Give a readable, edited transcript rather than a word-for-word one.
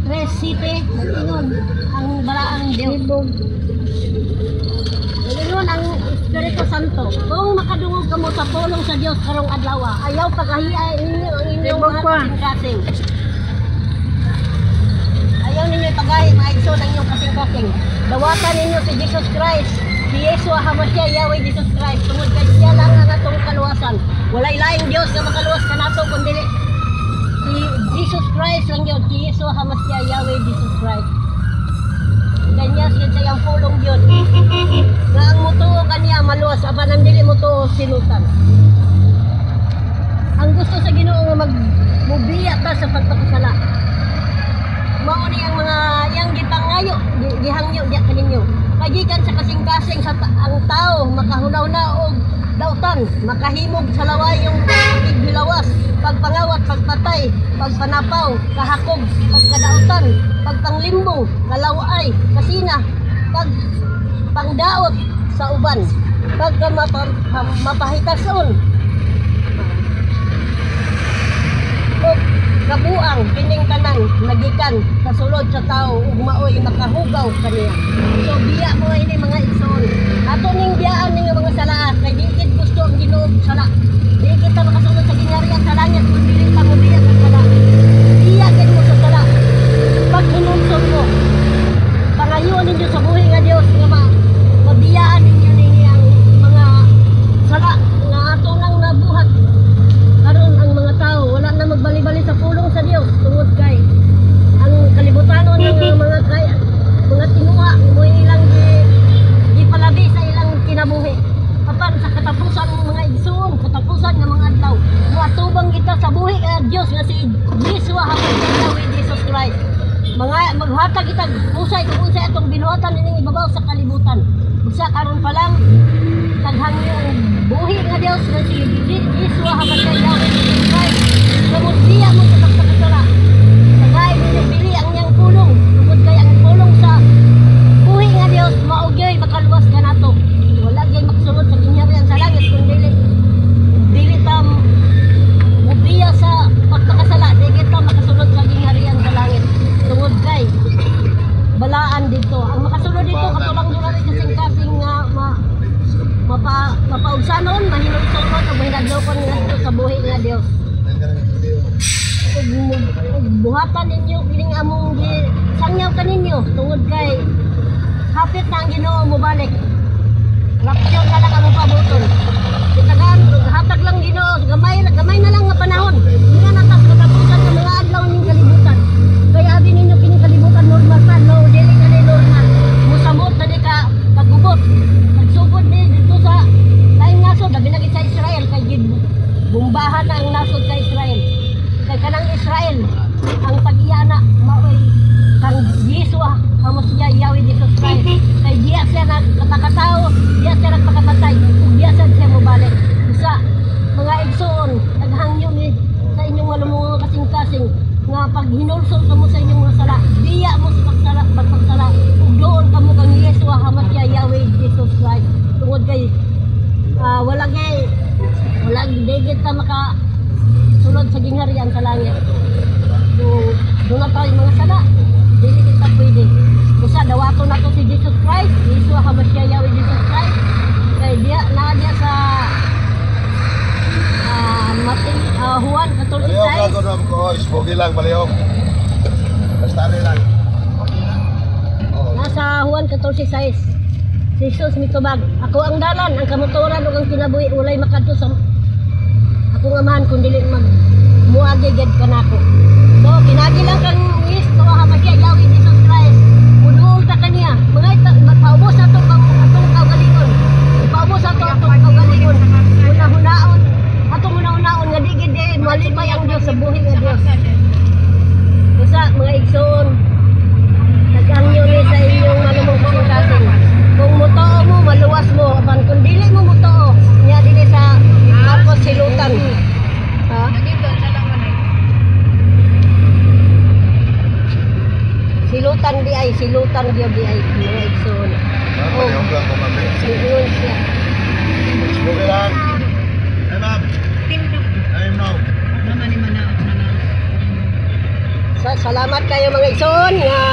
City, ingon ang balaang Dios. Ingon ang Espiritu Santo. Kung makadungog kamo sa pulong sa Dios karong adlaw, ayaw paghahiay ninyo ang inyong mga kasing-kasing. Ayaw ninyo paghahi mga igsoon ang inyong kasing-kasing. Dawatan ninyo si Jesus Christ, si Yeshua HaMashiach, Yahweh Jesus Christ. Tungod kay siya lang ang atong kaluwasan. Walay laing Dios nga makaluwas kanato kundi si Jesus Christ lang yun, si Yeshua HaMashiach, Yahweh Jesus Christ. Kanya siya sa iyang pulong yun. Nga ang mutuo kanya maluwas, apan ang dili mutuo sinutan. Ang gusto sa Ginoo nga magmubiya ta sa pagpakasala. Mao ni ang mga yang gipangayo, gihangyo diya kaninyo. Kagikan sa kasing-kasing sa ang tao makahulaw-na og dautan, makahimog sa lawayong pagbilawas, pagpangawat, pagpatay, pagpanapaw, kahakog, pagkadautan, pagpanglimbong, kalaway, kasina, pagpangdaot sa uban, pagkamapahitason, o kabuang, pining tanan, nagikan, kasulod sa tao, ug maoy makahugaw kaniya. So biya mo ini mga igsoon. Ato ning biyaan ning mga sala, kay dikit gusto ang Ginoo sala. Di kita makasulod sa gingharian sa langit kung dili ka mo biya sa sala. Biya gid mo sa sala. Pag hinumsog mo, pangayoon ninyo sa buhi nga Dios nga mabiyaan ninyo ang mga sala nga ato nang nabuhat. Karon ang mga tao wala na magbali-bali sa pulong sa Dios tungod kay ang kalibutanon ng mga tinuha mo ilang gipalabi sa ilang kinabuhi. Apan sa katapusan ng mga igsoon, katapusan ng mga adlaw, muatubang kita sa buhi nga Dios nga si Yeshua HaMashiach, Yahweh Jesus Christ. Mga maghatag kita usay kung unsay atong binuhatan nining ibabaw sa kalibutan. Usa karon pa lang taghang yung buhi nga Dios nga si Yeshua HaMashiach, Yahweh Jesus Christ. Kamudiya mo sa pagpakasala. Tagay ninyo pili ang iyang pulong. Tungod kay ang pulong sa buhi nga Dios maugyoy makaluwas kanato. Wala gyud makasulod sa gingharian sa langit kun dili tam mubiya sa pagpakasala. Di kita makasulod sa gingharian sa langit. Tungod kay balaan dito. Ang makasulod dito katulang dula rin kasing-kasing nga mapaugsanon, mahinulsonon o mahinadlokon nga sa buhi nga Dios. Buhatan ninyo kining among sangyaw kaninyo tungod kay hapit na ang Ginoo mo balik. Rapsyon na lang ang pabuton. Kitagan hatag lang Ginoo gamay na lang nga panahon. Nga natas katapusan ng mga adlaw ning kalibutan. Kaya abi ninyo kining kalibutan normal pa, no dili na ni normal. Musamot na di ka kagubot. Nagsugod ni dito sa laing nasod labi na sa Israel kay bumbahan na ang nasod sa Israel. Kay kanang Israel ang pag-iyana maoy kang Yeshua HaMashiach, Yahweh Jesus Christ. Kay diya siya nagkatakatao, diya siya nagpakamatay, diya siya mobalik. Sa mga igsoon, naghangyo ni sa inyong mga kasing-kasing nga pag hinulsol kamo sa inyong mga sala, diya mo sa pagpagsala, ug doon kamo kang Yeshua HaMashiach, Yahweh Jesus Christ. Tungod kay wala digit ta maka sulod sa gingharian sa langit. Doon na tayo mga sala, dili kita pwede. Busa dawato na to si Jesus Christ, Yeshua HaMashiach, Yahweh Jesus Christ. Kay diya sa Juan 14:6. Balihog lang ko, ispogi lang, balihog. Basta lang. Nasa Juan 14:6. Jesus mitubag, ako ang dalan, ang kamotoran ug ang kinabuhi, walay makadto sa akong amahan kun dili muagi gid kanako. So pinagi lang kang Yeshua HaMashiach, Yahweh Jesus Christ. Punuon ta kaniya. Mga paubos ato atong kaugalingon. Paubos ato atong kaugalingon. Hunaon atong hunaon nga digid malipay ang Dios sa buhi nga Dios. Usa mga igsoon, nagangyo ni sa inyong manumong kasing-kasing. Kung mutoo mo, maluwas mo. Apan kung dili mo mutoo, niya dili sa Marcos silutan. Ha? Silutan di ay mga igsoon. Balihog lang ko, mami. Silutan siya. Ispogi lang. Hey, ma'am. I'm now. Sa Salamat kayo mga igsoon nga